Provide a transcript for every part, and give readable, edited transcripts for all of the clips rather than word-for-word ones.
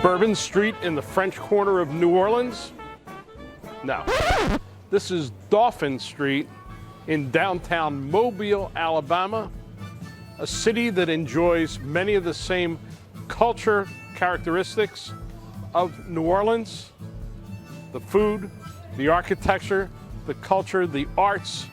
Bourbon Street in the French Quarter of New Orleans? No. This is Dauphin Street in downtown Mobile, Alabama, a city that enjoys many of the same culture characteristics of New Orleans. The food, the architecture, the culture, the arts,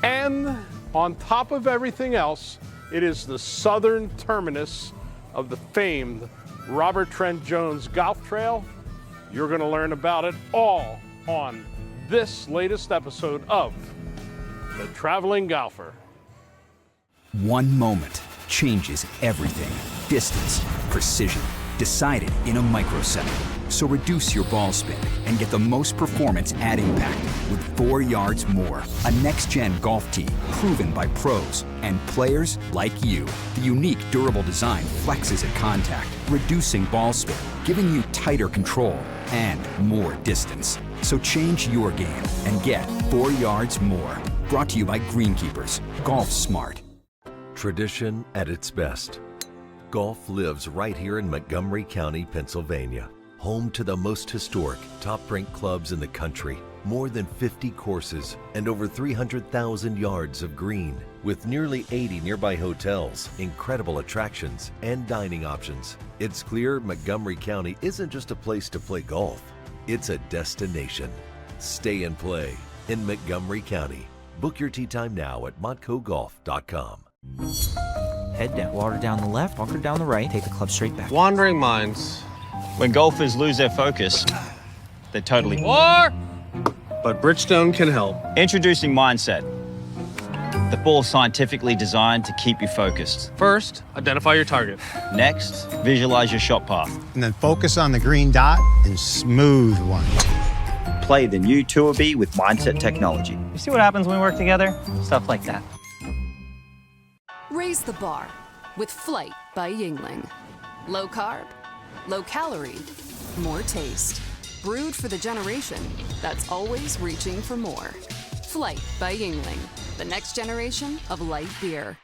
and on top of everything else, it is the southern terminus of the famed Robert Trent Jones Golf Trail. You're going to learn about it all on this latest episode of The Traveling Golfer. One moment changes everything. Distance, precision, decided in a microsecond. So reduce your ball spin and get the most performance at impact with 4 yards more. A next-gen golf tee proven by pros and players like you. The unique durable design flexes at contact, reducing ball spin, giving you tighter control and more distance. So change your game and get 4 yards more. Brought to you by Greenkeepers. Golf smart. Tradition at its best. Golf lives right here in Montgomery County, Pennsylvania. Home to the most historic, top-ranked clubs in the country. More than 50 courses and over 300,000 yards of green. With nearly 80 nearby hotels, incredible attractions, and dining options. It's clear Montgomery County isn't just a place to play golf. It's a destination. Stay and play in Montgomery County. Book your tee time now at montcogolf.com. Head down, water down the left, bunker down the right, take the club straight back. Wandering minds. When golfers lose their focus, they're totally... Or, but Bridgestone can help. Introducing Mindset, the ball scientifically designed to keep you focused. First, identify your target. Next, visualize your shot path. And then focus on the green dot and smooth one. Play the new Tour B with Mindset technology. You see what happens when we work together? Stuff like that. Raise the bar with Flight by Yingling. Low carb, low calorie, more taste. Brewed for the generation that's always reaching for more. Flight by Yingling, the next generation of light beer.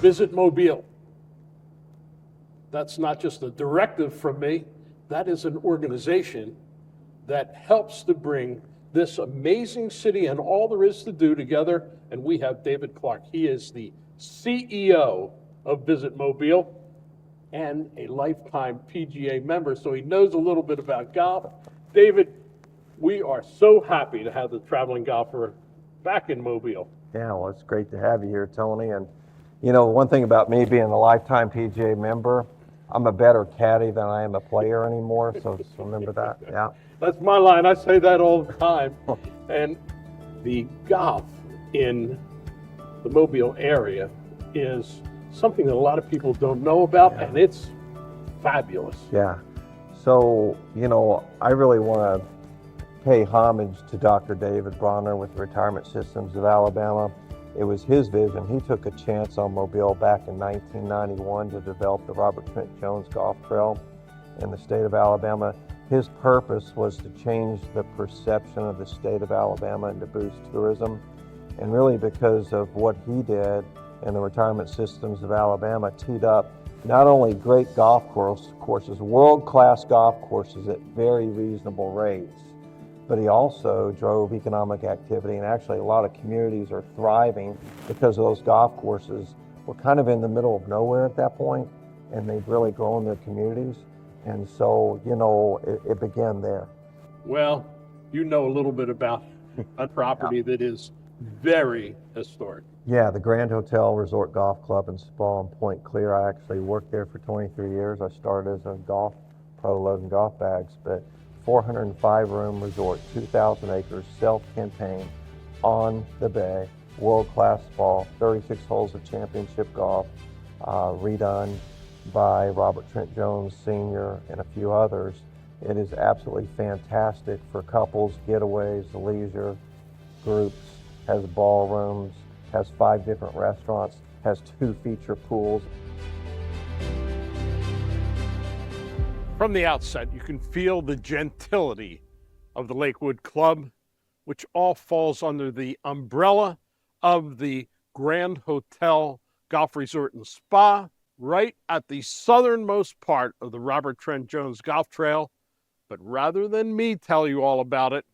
Visit Mobile. That's not just a directive from me. That is an organization that helps to bring this amazing city and all there is to do together. And we have David Clark. He is the CEO of Visit Mobile and a lifetime PGA member, so he knows a little bit about golf. David, we are so happy to have the Traveling Golfer back in Mobile. Yeah, well, it's great to have you here, Tony. And you know, one thing about me being a lifetime PGA member, I'm a better caddy than I am a player anymore, so just remember that, yeah. That's my line, I say that all the time. And the golf in the Mobile area is something that a lot of people don't know about, yeah. And it's fabulous. Yeah, so, you know, I really want to pay homage to Dr. David Bronner with the Retirement Systems of Alabama. It was his vision. He took a chance on Mobile back in 1991 to develop the Robert Trent Jones Golf Trail in the state of Alabama. His purpose was to change the perception of the state of Alabama and to boost tourism. And really because of what he did and the Retirement Systems of Alabama teed up not only great golf courses, world-class golf courses at very reasonable rates, but he also drove economic activity, and actually a lot of communities are thriving because of those golf courses. We're kind of in the middle of nowhere at that point, and they've really grown their communities. And so, you know, it began there. Well, you know a little bit about a property that is very historic. Yeah, the Grand Hotel Resort Golf Club and Spa in Point Clear. I actually worked there for 23 years. I started as a golf pro loading golf bags, but 405-room resort, 2,000 acres, self-contained, on the bay, world-class spa, 36 holes of championship golf, redone by Robert Trent Jones Sr. and a few others. It is absolutely fantastic for couples, getaways, leisure, groups, has ballrooms, has 5 different restaurants, has 2 feature pools. From the outset, you can feel the gentility of the Lakewood Club, which all falls under the umbrella of the Grand Hotel Golf Resort and Spa, right at the southernmost part of the Robert Trent Jones Golf Trail. But rather than me tell you all about it,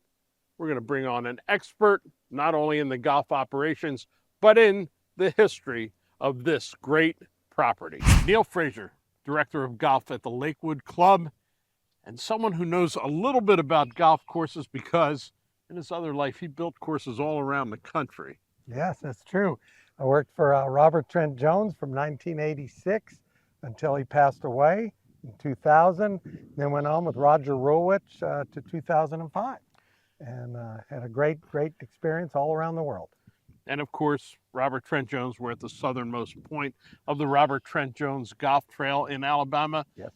we're going to bring on an expert, not only in the golf operations, but in the history of this great property. Neil Frazier, Director of Golf at the Lakewood Club, and someone who knows a little bit about golf courses because in his other life, he built courses all around the country. Yes, that's true. I worked for Robert Trent Jones from 1986 until he passed away in 2000, then went on with Roger Rulewich to 2005, and had a great experience all around the world. And of course, Robert Trent Jones, we're at the southernmost point of the Robert Trent Jones Golf Trail in Alabama. Yes.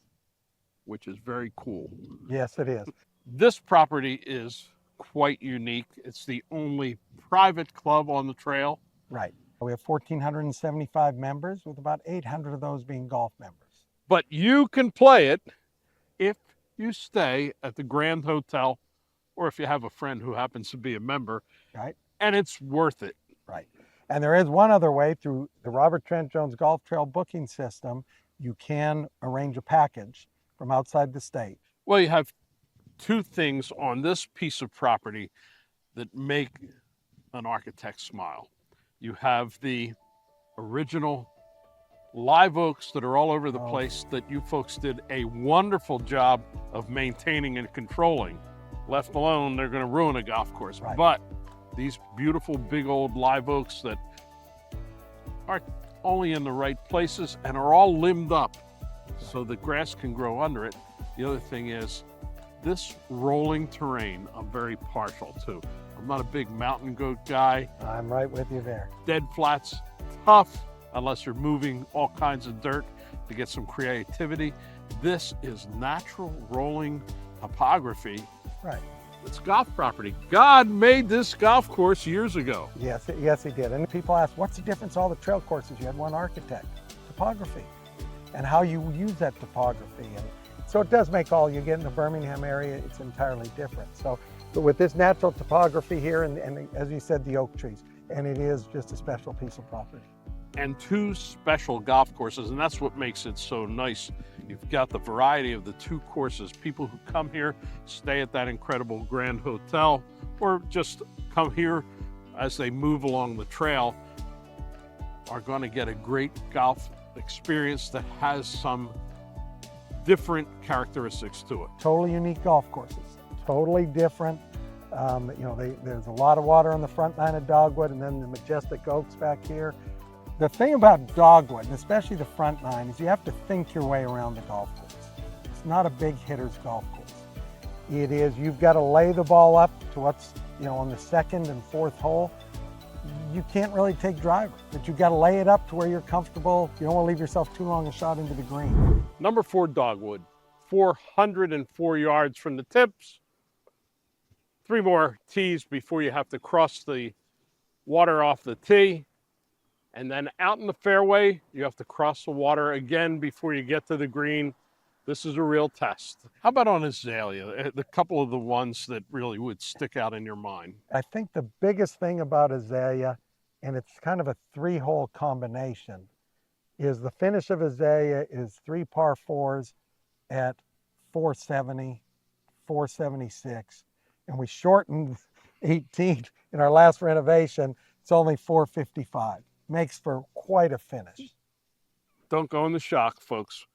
Which is very cool. Yes, it is. This property is quite unique. It's the only private club on the trail. Right. We have 1,475 members, with about 800 of those being golf members. But you can play it if you stay at the Grand Hotel, or if you have a friend who happens to be a member. Right. And it's worth it. Right. And there is one other way. Through the Robert Trent Jones Golf Trail booking system, you can arrange a package from outside the state. Well, you have 2 things on this piece of property that make an architect smile. You have the original live oaks that are all over the place that you folks did a wonderful job of maintaining and controlling. Left alone, they're going to ruin a golf course. Right. But these beautiful big old live oaks that are only in the right places and are all limbed up so the grass can grow under it. The other thing is this rolling terrain I'm very partial to. I'm not a big mountain goat guy. I'm right with you there. Dead flats, tough unless you're moving all kinds of dirt to get some creativity. This is natural rolling topography. Right. It's golf property. God made this golf course years ago. Yes, yes, he did. And people ask, what's the difference all the trail courses? You had one architect. Topography. And how you use that topography. And so it does make you get in the Birmingham area, it's entirely different. So, but with this natural topography here, and as you said, the oak trees, and it is just a special piece of property. And 2 special golf courses, and that's what makes it so nice. You've got the variety of the 2 courses. People who come here, stay at that incredible Grand Hotel, or just come here as they move along the trail, are going to get a great golf experience that has some different characteristics to it. Totally unique golf courses, totally different. There's a lot of water on the front line of Dogwood, and then the majestic oaks back here. The thing about Dogwood, and especially the front nine, is you have to think your way around the golf course. It's not a big hitter's golf course. It is, you've got to lay the ball up to what's, on the 2nd and 4th hole. You can't really take driver, but you've got to lay it up to where you're comfortable. You don't want to leave yourself too long a shot into the green. Number 4 Dogwood, 404 yards from the tips. 3 more tees before you have to cross the water off the tee. And then out in the fairway, you have to cross the water again before you get to the green. This is a real test. How about on Azalea? The couple of the ones that really would stick out in your mind. I think the biggest thing about Azalea, and it's kind of a 3-hole combination, is the finish of Azalea is 3 par 4s at 470, 476. And we shortened 18 in our last renovation. It's only 455. Makes for quite a finish. Don't go in the shock, folks.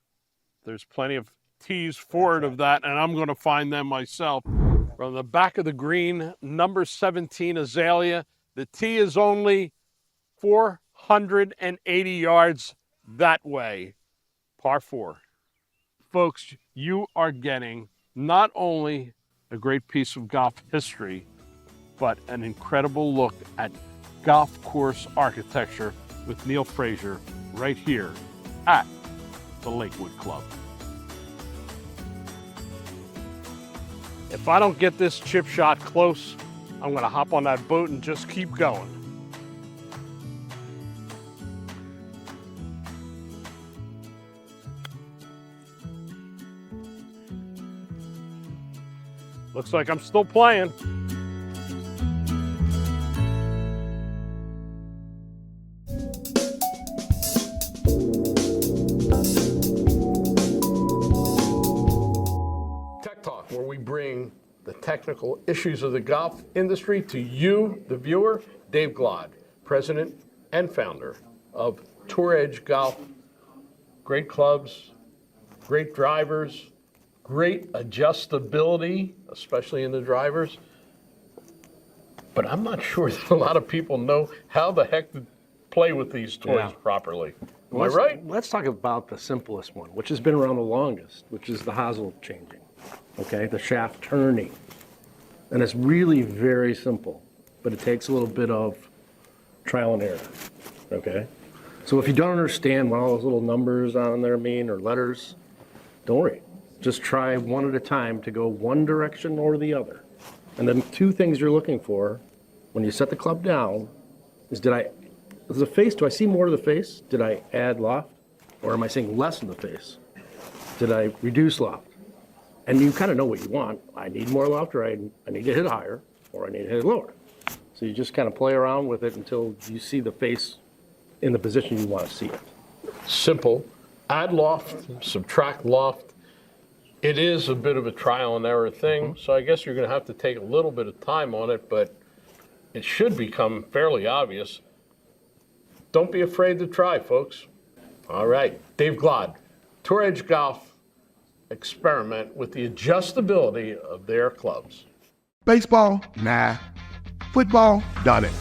There's plenty of tees forward of that, and I'm going to find them myself. From the back of the green, number 17 Azalea. The tee is only 480 yards that way. Par 4. Folks, you are getting not only a great piece of golf history, but an incredible look at golf course architecture with Neil Frazier right here at the Lakewood Club. If I don't get this chip shot close, I'm going to hop on that boat and just keep going. Looks like I'm still playing. Tech Talk, where we bring the technical issues of the golf industry to you, the viewer. Dave Glod, president and founder of Tour Edge Golf. Great clubs, great drivers, great adjustability, especially in the drivers. But I'm not sure that a lot of people know how the heck to play with these toys properly. Am I right? Let's talk about the simplest one, which has been around the longest, which is the hosel changing, okay? The shaft turning. And it's really very simple, but it takes a little bit of trial and error, okay? So if you don't understand what all those little numbers on there mean or letters, don't worry. Just try one at a time to go one direction or the other. And then two things you're looking for when you set the club down is do I see more of the face? Did I add loft? Or am I seeing less in the face? Did I reduce loft? And you kind of know what you want. I need more loft, or I need to hit higher, or I need to hit lower. So you just kind of play around with it until you see the face in the position you want to see it. Simple. Add loft, subtract loft. It is a bit of a trial and error thing, so I guess you're going to have to take a little bit of time on it, but it should become fairly obvious. Don't be afraid to try, folks. All right, Dave Glod, Tour Edge Golf. Experiment with the adjustability of their clubs. Baseball? Nah. Football? Done it.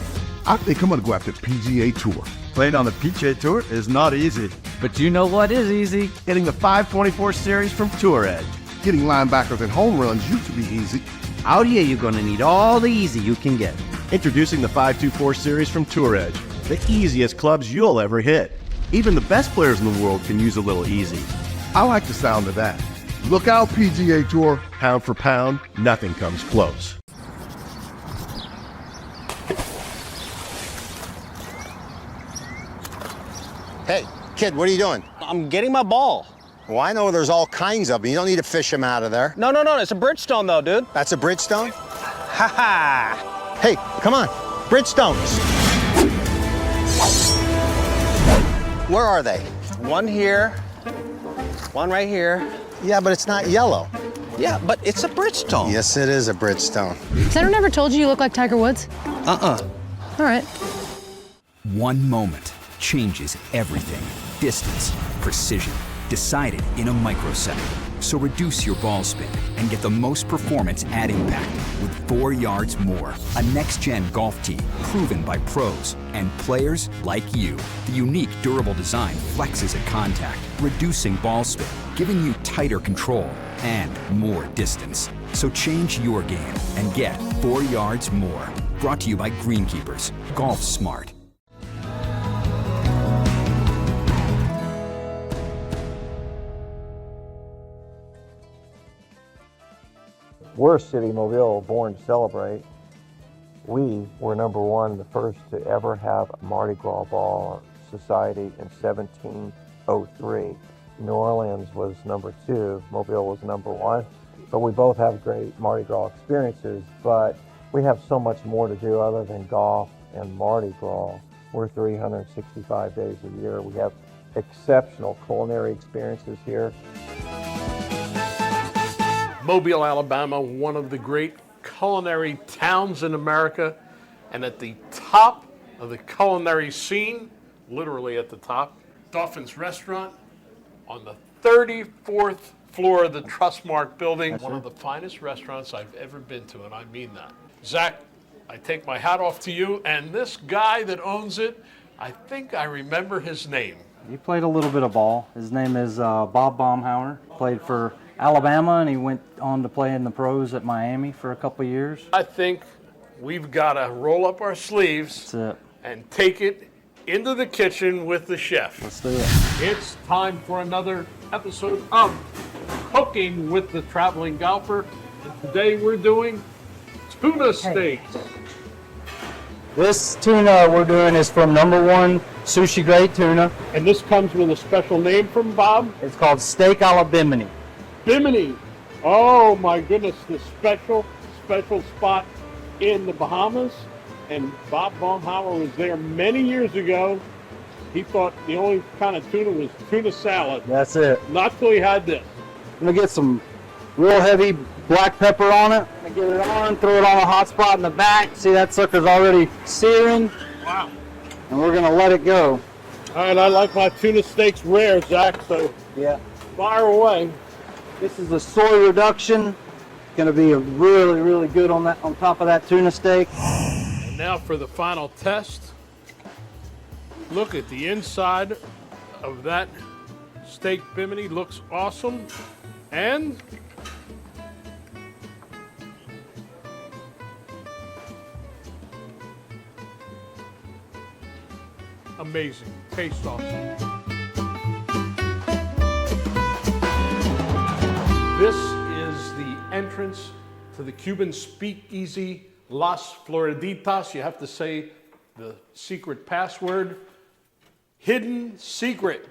I think I'm gonna go after PGA Tour. Playing on the PGA Tour is not easy. But you know what is easy? Getting the 524 series from Tour Edge. Getting linebackers and home runs used to be easy. Out here, you're gonna need all the easy you can get. Introducing the 524 series from Tour Edge. The easiest clubs you'll ever hit. Even the best players in the world can use a little easy. I like the sound of that. Look out, PGA Tour. Pound for pound, nothing comes close. Hey, kid, what are you doing? I'm getting my ball. Well, I know there's all kinds of them. You don't need to fish them out of there. No, it's a Bridgestone though, dude. That's a Bridgestone? Ha ha! Hey, come on. Bridgestones. Where are they? One here, one right here. Yeah, but it's not yellow. Yeah, but it's a Bridgestone. Yes, it is a Bridgestone. Has anyone ever told you look like Tiger Woods? All right. One moment changes everything. Distance, precision, decided in a microsecond. So reduce your ball spin and get the most performance at impact with 4 yards more. A next-gen golf tee proven by pros and players like you. The unique durable design flexes at contact, reducing ball spin, giving you tighter control and more distance. So change your game and get 4 yards more. Brought to you by Greenkeepers. Golf smart. We're a city, Mobile, born to celebrate. We were number one, the first to ever have a Mardi Gras Ball Society in 1703. New Orleans was number 2, Mobile was number 1. But we both have great Mardi Gras experiences, but we have so much more to do other than golf and Mardi Gras. We're 365 days a year. We have exceptional culinary experiences here. Mobile, Alabama, one of the great culinary towns in America, and at the top of the culinary scene, literally at the top, Dolphin's Restaurant on the 34th floor of the Trustmark building, one of the finest restaurants I've ever been to, and I mean that. Zach, I take my hat off to you, and this guy that owns it, I think I remember his name. He played a little bit of ball. His name is Bob Baumhauer. Played for Alabama, and he went on to play in the pros at Miami for a couple of years. I think we've got to roll up our sleeves and take it into the kitchen with the chef. Let's do it. It's time for another episode of Cooking with the Traveling Golfer. And today we're doing tuna steaks. This tuna we're doing is from number 1 Sushi Grade Tuna. And this comes with a special name from Bob. It's called Steak a la Bimini. Bimini. Oh my goodness, the special spot in the Bahamas. And Bob Baumhauer was there many years ago. He thought the only kind of tuna was tuna salad. That's it. Not till he had this. I'm gonna get some real heavy black pepper on it. I'm gonna get it on, throw it on a hot spot in the back. See, that sucker's already searing. Wow. And we're gonna let it go. All right, I like my tuna steaks rare, Zach, so yeah, fire away. This is the soy reduction. It's gonna be really, really good on top of that tuna steak. And now for the final test. Look at the inside of that steak bimini. Looks awesome. And amazing. Tastes awesome. This is the entrance to the Cuban speakeasy Las Floriditas. You have to say the secret password. Hidden secret.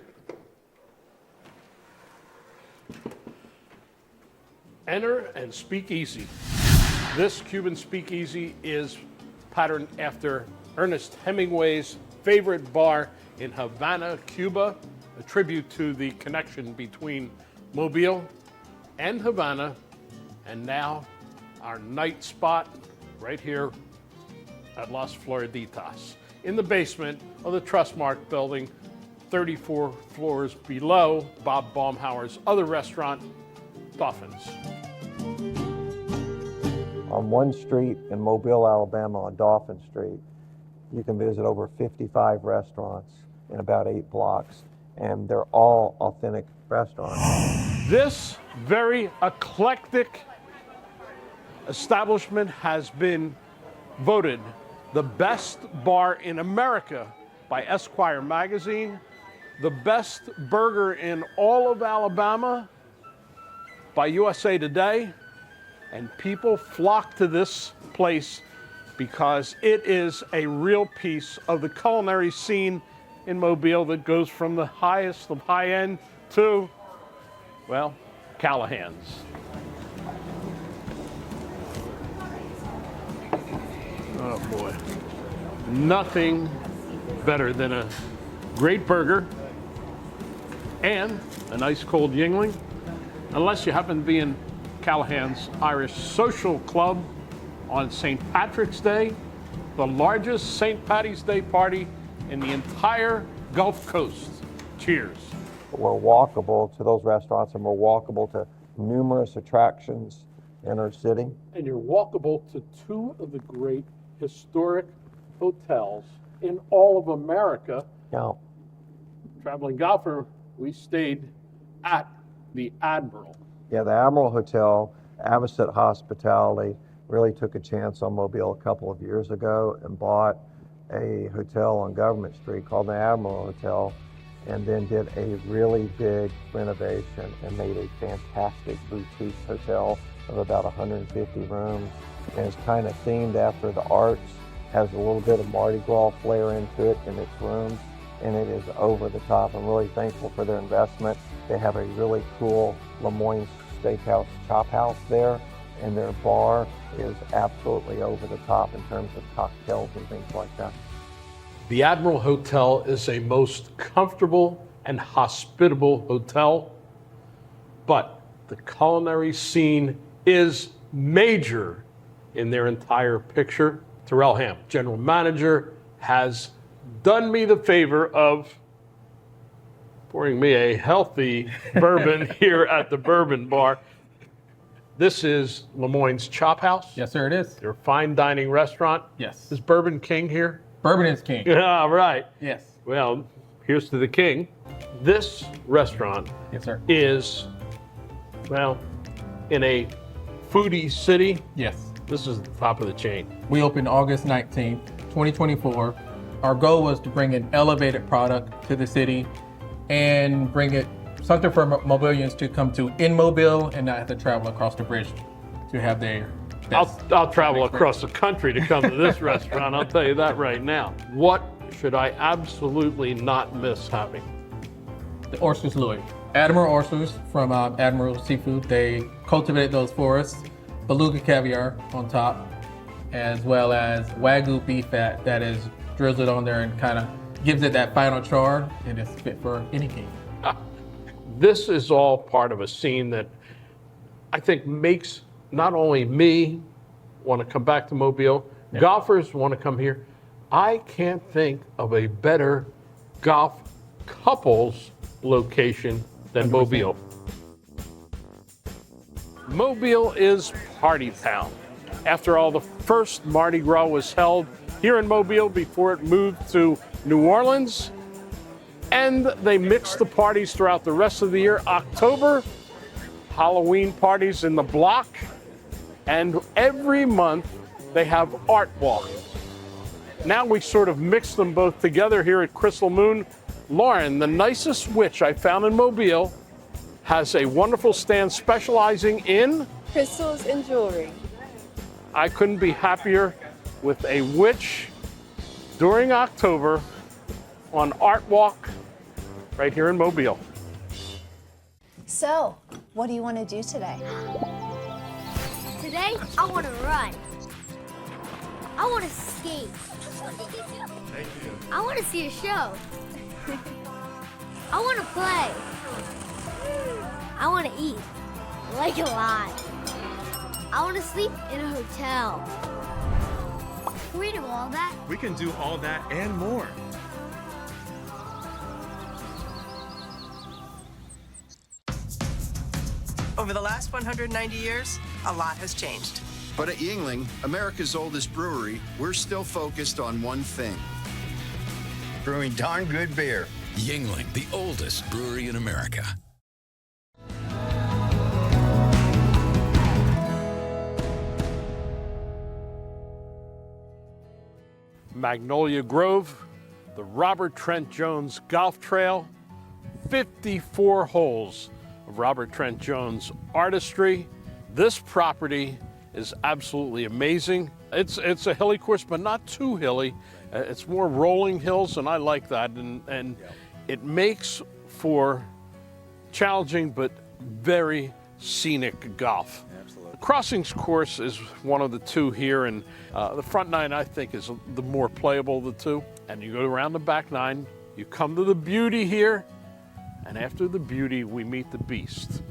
Enter and speak easy. This Cuban speakeasy is patterned after Ernest Hemingway's favorite bar in Havana, Cuba, a tribute to the connection between Mobile and Havana, and now our night spot right here at Las Floriditas, in the basement of the Trustmark building, 34 floors below Bob Baumhauer's other restaurant, Dolphins. On one street in Mobile, Alabama, on Dauphin Street, you can visit over 55 restaurants in about 8 blocks, and they're all authentic restaurants. This very eclectic establishment has been voted the best bar in America by Esquire magazine, the best burger in all of Alabama by USA Today, and people flock to this place because it is a real piece of the culinary scene in Mobile that goes from the highest of high end to, well, Callahan's. Oh boy. Nothing better than a great burger and a nice cold Yingling, unless you happen to be in Callahan's Irish Social Club on St. Patrick's Day, the largest St. Paddy's Day party in the entire Gulf Coast. Cheers. We're walkable to those restaurants, and we're walkable to numerous attractions in our city. And you're walkable to 2 of the great historic hotels in all of America. Yeah. Traveling golfer, we stayed at the Admiral. Yeah, the Admiral Hotel, Avocet Hospitality, really took a chance on Mobile a couple of years ago and bought a hotel on Government Street called the Admiral Hotel, and then did a really big renovation and made a fantastic boutique hotel of about 150 rooms. And it's kind of themed after the arts, has a little bit of Mardi Gras flair into it in its rooms, and it is over the top. I'm really thankful for their investment. They have a really cool Lemoyne Steakhouse Chop House there, and their bar is absolutely over the top in terms of cocktails and things like that. The Admiral Hotel is a most comfortable and hospitable hotel, but the culinary scene is major in their entire picture. Terrell Ham, general manager, has done me the favor of pouring me a healthy bourbon here at the Bourbon Bar. This is Lemoyne's Chop House. Yes, sir, it is. Their fine dining restaurant. Yes. Is Bourbon King here? Bourbon is king. All right. Yes. Well, here's to the king. This restaurant yes, sir. is, well, in a foodie city. Yes. This is the top of the chain. We opened August 19th, 2024. Our goal was to bring an elevated product to the city and bring it something for Mobilians to come to in Mobile and not have to travel across the bridge to have their I'll travel across the country to come to this restaurant, I'll tell you that right now. What should I absolutely not miss having? The Oysters Louis. Admiral oysters from Admiral Seafood. They cultivated those for us. Beluga caviar on top, as well as Wagyu beef fat that is drizzled on there and kind of gives it that final char, and it's fit for any king. This is all part of a scene that I think makes not only me want to come back to Mobile, golfers want to come here. I can't think of a better golf couples location than 100%. Mobile. Mobile is party town. After all, the first Mardi Gras was held here in Mobile before it moved to New Orleans, and they mixed the parties throughout the rest of the year. October, Halloween parties in the block, and every month they have Art Walk. Now we sort of mix them both together here at Crystal Moon. Lauren, the nicest witch I found in Mobile, has a wonderful stand specializing in crystals and jewelry. I couldn't be happier with a witch during October on Art Walk right here in Mobile. So, what do you want to do today? Today, I want to run. I want to skate. Thank you. I want to see a show. I want to play. I want to eat, like a lot. I want to sleep in a hotel. Can we do all that? We can do all that and more. Over the last 190 years, a lot has changed. But at Yuengling, America's oldest brewery, we're still focused on one thing. Brewing darn good beer. Yuengling, the oldest brewery in America. Magnolia Grove, the Robert Trent Jones Golf Trail, 54 holes of Robert Trent Jones artistry. This property is absolutely amazing. It's a hilly course, but not too hilly. It's more rolling hills, and I like that. And it makes for challenging but very scenic golf. Absolutely. The Crossings course is one of the two here, and the front nine I think is the more playable of the two. And you go around the back nine, you come to the beauty here, and after the beauty we meet the beast.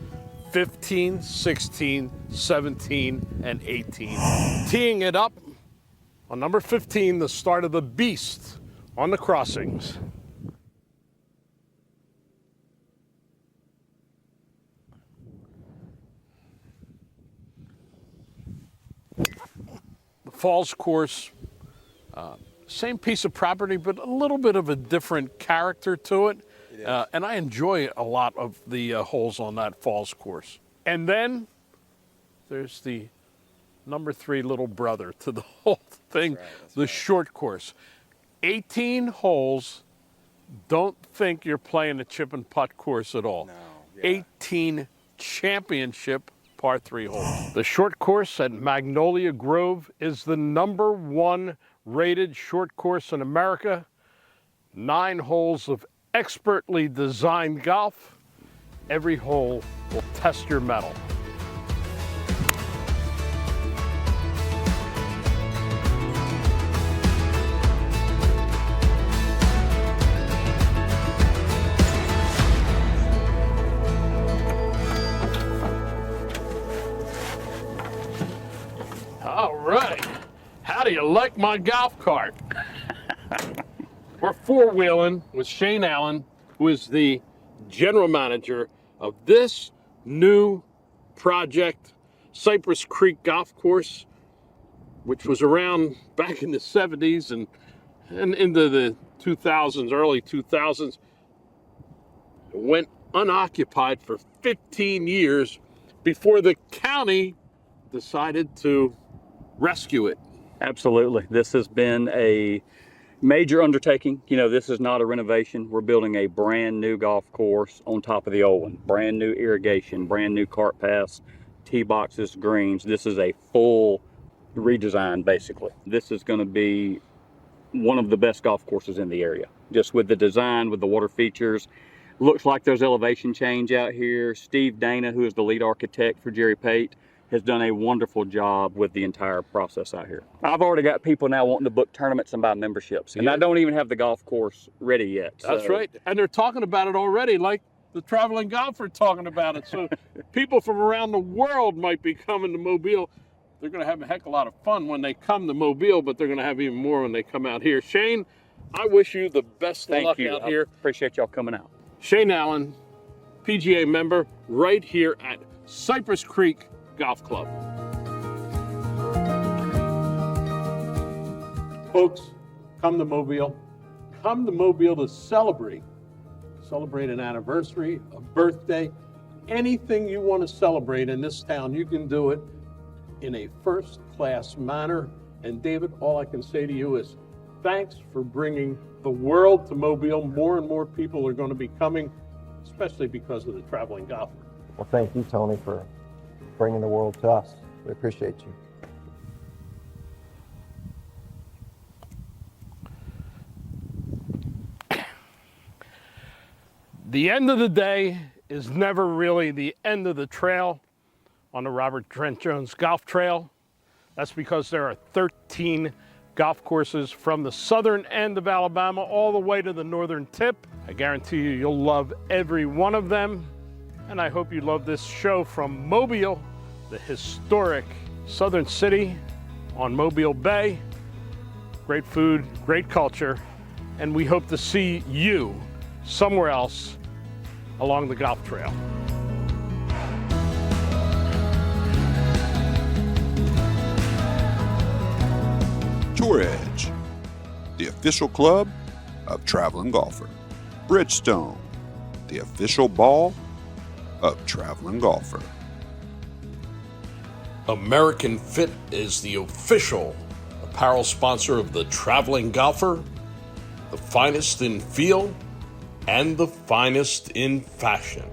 15, 16, 17, and 18. Teeing it up on number 15, the start of the beast on the Crossings. The Falls course, same piece of property, but a little bit of a different character to it. And I enjoy a lot of the holes on that Falls course. And then there's the number 3 little brother to the whole thing, the short course. 18 holes, don't think you're playing a chip and putt course at all. 18 championship par 3 holes. The short course at Magnolia Grove is the number 1 rated short course in America. 9 holes of expertly designed golf. Every hole will test your mettle. All right, how do you like my golf cart? We're four-wheeling with Shane Allen, who is the general manager of this new project, Cypress Creek Golf Course, which was around back in the 70s and into the 2000s, early 2000s. It went unoccupied for 15 years before the county decided to rescue it. Absolutely. This has been a major undertaking. You know, this is not a renovation. We're building a brand new golf course on top of the old one. Brand new irrigation, brand new cart paths, tee boxes, greens. This is a full redesign, basically. This is going to be one of the best golf courses in the area. Just with the design, with the water features, Looks like there's elevation change out here. Steve Dana, who is the lead architect for Jerry Pate, has done a wonderful job with the entire process out here. I've already got people now wanting to book tournaments and buy memberships, and I don't even have the golf course ready yet. That's right. And they're talking about it already, like the traveling golfer talking about it. So people from around the world might be coming to Mobile. They're going to have a heck of a lot of fun when they come to Mobile, but they're going to have even more when they come out here. Shane, I wish you the best of luck out here. Appreciate y'all coming out. Shane Allen, PGA member, right here at Cypress Creek Golf Club. Folks, come to Mobile. Come to Mobile to celebrate. Celebrate an anniversary, a birthday, anything you want to celebrate in this town, you can do it in a first-class manner. And David, all I can say to you is thanks for bringing the world to Mobile. More and more people are going to be coming, especially because of the traveling golfer. Well, thank you, Tony, for bringing the world to us. We appreciate you. The end of the day is never really the end of the trail on the Robert Trent Jones Golf Trail. That's because there are 13 golf courses from the southern end of Alabama all the way to the northern tip. I guarantee you, you'll love every one of them. And I hope you love this show from Mobile, the historic southern city on Mobile Bay. Great food, great culture, and we hope to see you somewhere else along the golf trail. Tour Edge, the official club of Traveling Golfer. Bridgestone, the official ball of Traveling Golfer. American Fit is the official apparel sponsor of the Traveling Golfer, the finest in feel and the finest in fashion.